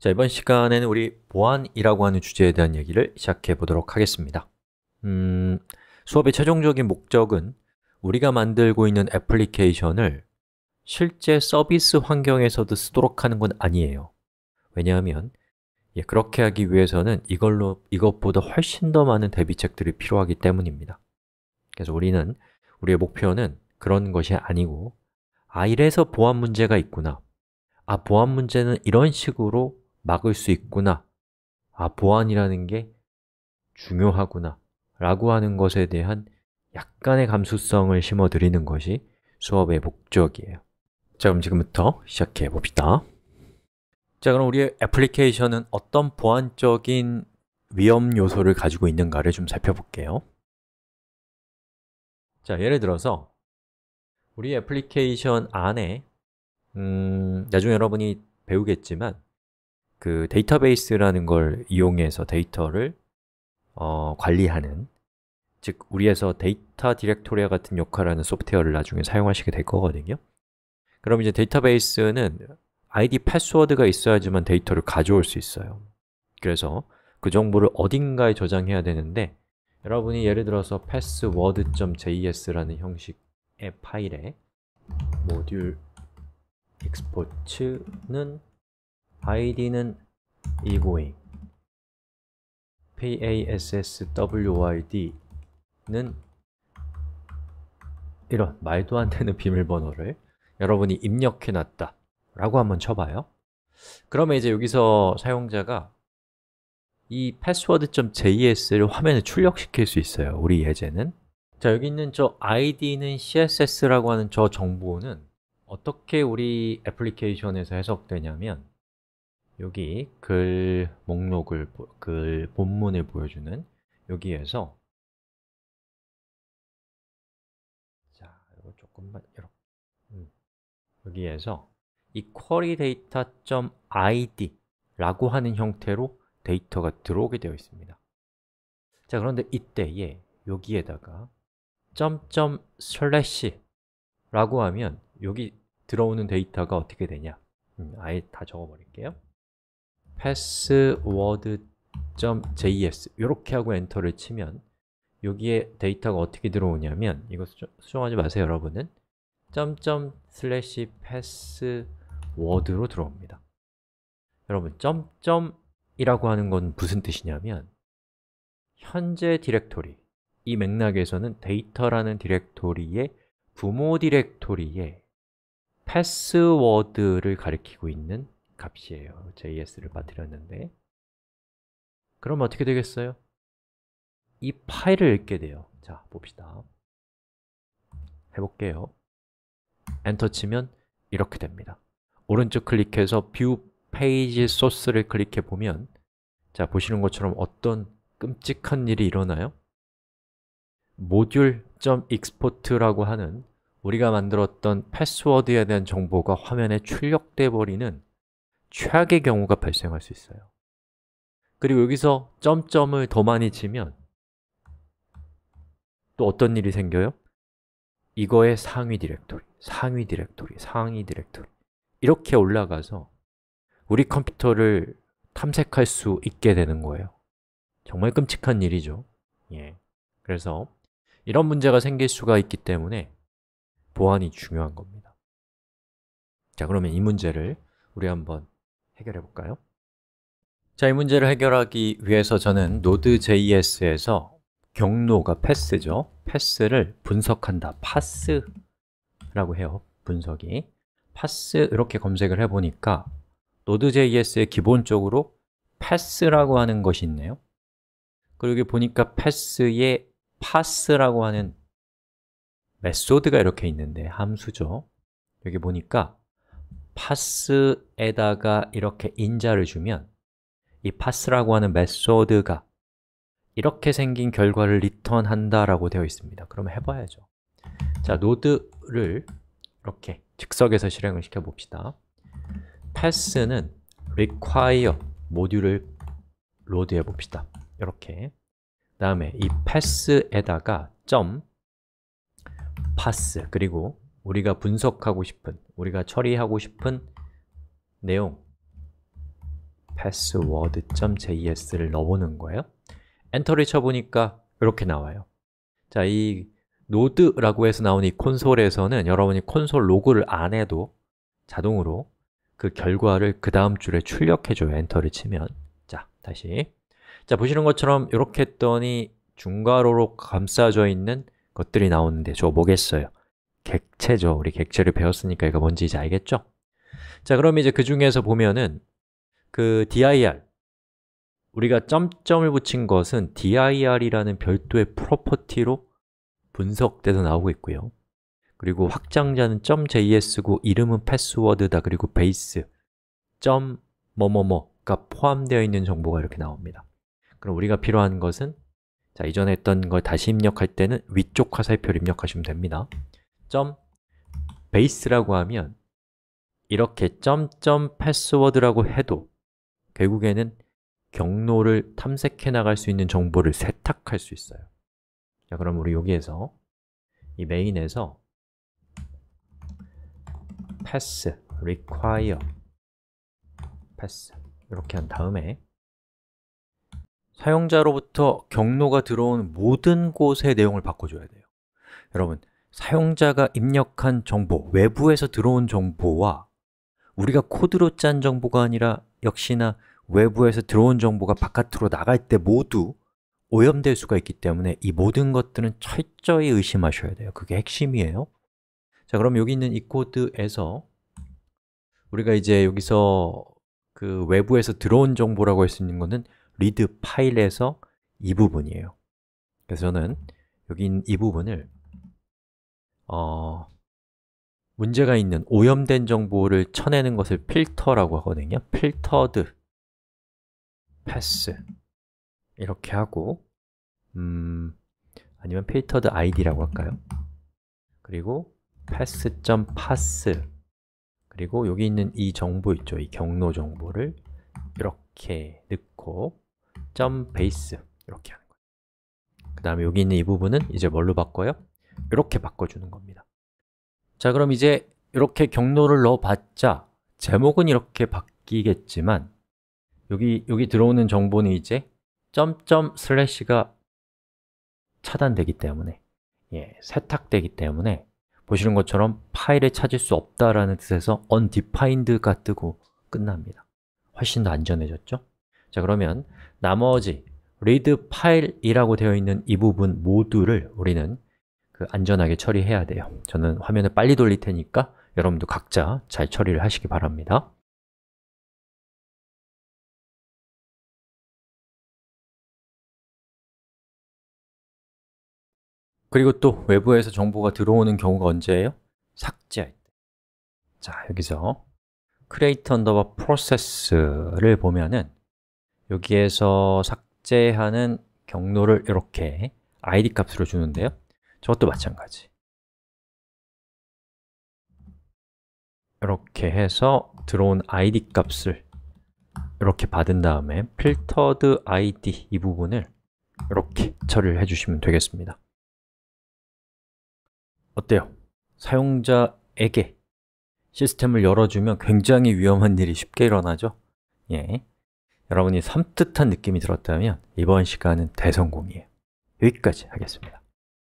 자, 이번 시간에는 우리 보안이라고 하는 주제에 대한 얘기를 시작해 보도록 하겠습니다. 수업의 최종적인 목적은 우리가 만들고 있는 애플리케이션을 실제 서비스 환경에서도 쓰도록 하는 건 아니에요. 왜냐하면 그렇게 하기 위해서는 이것보다 훨씬 더 많은 대비책들이 필요하기 때문입니다. 그래서 우리의 목표는 그런 것이 아니고 이래서 보안 문제가 있구나, 보안 문제는 이런 식으로 막을 수 있구나, 보안이라는 게 중요하구나 라고 하는 것에 대한 약간의 감수성을 심어드리는 것이 수업의 목적이에요. 자, 그럼 지금부터 시작해 봅시다. 자, 그럼 우리의 애플리케이션은 어떤 보안적인 위험 요소를 가지고 있는가를 좀 살펴볼게요. 자, 예를 들어서 우리 애플리케이션 안에 나중에 여러분이 배우겠지만 그 데이터베이스라는 걸 이용해서 데이터를 관리하는, 즉 우리에서 데이터 디렉토리와 같은 역할을 하는 소프트웨어를 나중에 사용하시게 될 거거든요. 그럼 이제 데이터베이스는 ID 패스워드가 있어야지만 데이터를 가져올 수 있어요. 그래서 그 정보를 어딘가에 저장해야 되는데, 여러분이 예를 들어서 password.js라는 형식의 파일에 모듈 export는 id는 egoing, password는 이런 말도 안 되는 비밀번호를 여러분이 입력해 놨다 라고 한번 쳐봐요. 그러면 이제 여기서 사용자가 이 password.js를 화면에 출력시킬 수 있어요, 우리 예제는. 자, 여기 있는 저 id는 css라고 하는 저 정보는 어떻게 우리 애플리케이션에서 해석되냐면, 여기 글 목록을, 글 본문을 보여주는 여기에서, 자, 이거 조금만 이렇게, 여기에서 이 query-data.id 라고 하는 형태로 데이터가 들어오게 되어 있습니다. 자, 그런데 이때에 여기에다가 ./ 라고 하면 여기 들어오는 데이터가 어떻게 되냐, 아예 다 적어버릴게요. password.js 이렇게 하고 엔터를 치면 여기에 데이터가 어떻게 들어오냐면, 이거 수정하지 마세요, 여러분은 ./password로 들어옵니다. 여러분, .이라고 하는 건 무슨 뜻이냐면, 현재 디렉토리, 이 맥락에서는 데이터라는 디렉토리의 부모 디렉토리에 패스워드를 가리키고 있는 값이에요. JS를 빠뜨렸는데, 그럼 어떻게 되겠어요? 이 파일을 읽게 돼요. 자, 봅시다. 해볼게요. 엔터 치면 이렇게 됩니다. 오른쪽 클릭해서 View Page Source를 클릭해 보면, 자, 보시는 것처럼 어떤 끔찍한 일이 일어나요? module.export라고 하는 우리가 만들었던 패스워드에 대한 정보가 화면에 출력돼 버리는 최악의 경우가 발생할 수 있어요. 그리고 여기서 점점을 더 많이 치면 또 어떤 일이 생겨요? 이거의 상위 디렉토리, 상위 디렉토리, 상위 디렉토리 이렇게 올라가서 우리 컴퓨터를 탐색할 수 있게 되는 거예요. 정말 끔찍한 일이죠. 그래서 이런 문제가 생길 수가 있기 때문에 보안이 중요한 겁니다. 자, 그러면 이 문제를 우리 한번 해결해 볼까요? 자, 이 문제를 해결하기 위해서 저는 Node.js에서 경로가 pass죠. pass를 분석한다, parse라고 해요, 분석이. parse 이렇게 검색을 해보니까 Node.js에 기본적으로 pass라고 하는 것이 있네요. 그리고 여기 보니까 pass에 parse라고 하는 메소드가 이렇게 있는데, 함수죠. 여기 보니까 parse에다가 이렇게 인자를 주면 이 parse라고 하는 메소드가 이렇게 생긴 결과를 리턴한다라고 되어 있습니다. 그러면 해봐야죠. 자, 노드를 이렇게 즉석에서 실행을 시켜봅시다. pass는 require 모듈을 로드해 봅시다. 이렇게. 그 다음에 이 pass에다가 pass, 그리고 우리가 분석하고 싶은, 우리가 처리하고 싶은 내용, password.js를 넣어보는 거예요. 엔터를 쳐보니까 이렇게 나와요. 자, 이 노드라고 해서 나온 이 콘솔에서는 여러분이 콘솔 로그를 안 해도 자동으로 그 결과를 그 다음 줄에 출력해줘요. 엔터를 치면. 자, 다시. 자, 보시는 것처럼 이렇게 했더니 중괄호로 감싸져 있는 것들이 나오는데 저거 뭐겠어요? 객체죠. 우리 객체를 배웠으니까 이거 뭔지 이제 알겠죠? 자, 그럼 이제 그 중에서 보면은 그 dir, 우리가 점점을 붙인 것은 dir이라는 별도의 프로퍼티로 분석돼서 나오고 있고요. 그리고 확장자는 .js고 이름은 패스워드다. 그리고 베이스 .뭐뭐뭐가 포함되어 있는 정보가 이렇게 나옵니다. 그럼 우리가 필요한 것은 자, 이전에 했던 걸 다시 입력할 때는 위쪽 화살표를 입력하시면 됩니다. .base라고 하면 이렇게 .password라고 해도 결국에는 경로를 탐색해 나갈 수 있는 정보를 세탁할 수 있어요. 자, 그럼 우리 여기에서 이 메인에서 pass, require, pass 이렇게 한 다음에 사용자로부터 경로가 들어온 모든 곳의 내용을 바꿔줘야 돼요. 여러분, 사용자가 입력한 정보, 외부에서 들어온 정보와 우리가 코드로 짠 정보가 아니라 역시나 외부에서 들어온 정보가 바깥으로 나갈 때 모두 오염될 수가 있기 때문에 이 모든 것들은 철저히 의심하셔야 돼요. 그게 핵심이에요. 자, 그럼 여기 있는 이 코드에서 우리가 이제 여기서 그 외부에서 들어온 정보라고 할 수 있는 것은 read 파일에서 이 부분이에요. 그래서 저는 여기 있는 이 부분을 문제가 있는 오염된 정보를 쳐내는 것을 필터라고 하거든요. filtered pass 이렇게 하고 아니면 filtered id라고 할까요? 그리고 pass.pass 그리고 여기 있는 이 정보 있죠? 이 경로 정보를 이렇게 넣고 .base 이렇게 하는 거예요. 그 다음에 여기 있는 이 부분은 이제 뭘로 바꿔요? 이렇게 바꿔주는 겁니다. 자, 그럼 이제 이렇게 경로를 넣어봤자 제목은 이렇게 바뀌겠지만 여기 들어오는 정보는 이제 //가 차단되기 때문에 세탁되기 때문에 보시는 것처럼 파일을 찾을 수 없다라는 뜻에서 undefined가 뜨고 끝납니다. 훨씬 더 안전해졌죠? 자, 그러면 나머지 read 파일이라고 되어 있는 이 부분 모두를 우리는 안전하게 처리해야 돼요. 저는 화면을 빨리 돌릴 테니까 여러분도 각자 잘 처리를 하시기 바랍니다. 그리고 또 외부에서 정보가 들어오는 경우가 언제예요? 삭제할 때. 자, 여기서 create underbar process를 보면은 여기에서 삭제하는 경로를 이렇게 id 값으로 주는데요. 저것도 마찬가지. 이렇게 해서 들어온 id 값을 이렇게 받은 다음에 filtered id 이 부분을 이렇게 처리를 해주시면 되겠습니다. 어때요? 사용자에게 시스템을 열어주면 굉장히 위험한 일이 쉽게 일어나죠? 여러분이 섬뜩한 느낌이 들었다면 이번 시간은 대성공이에요. 여기까지 하겠습니다.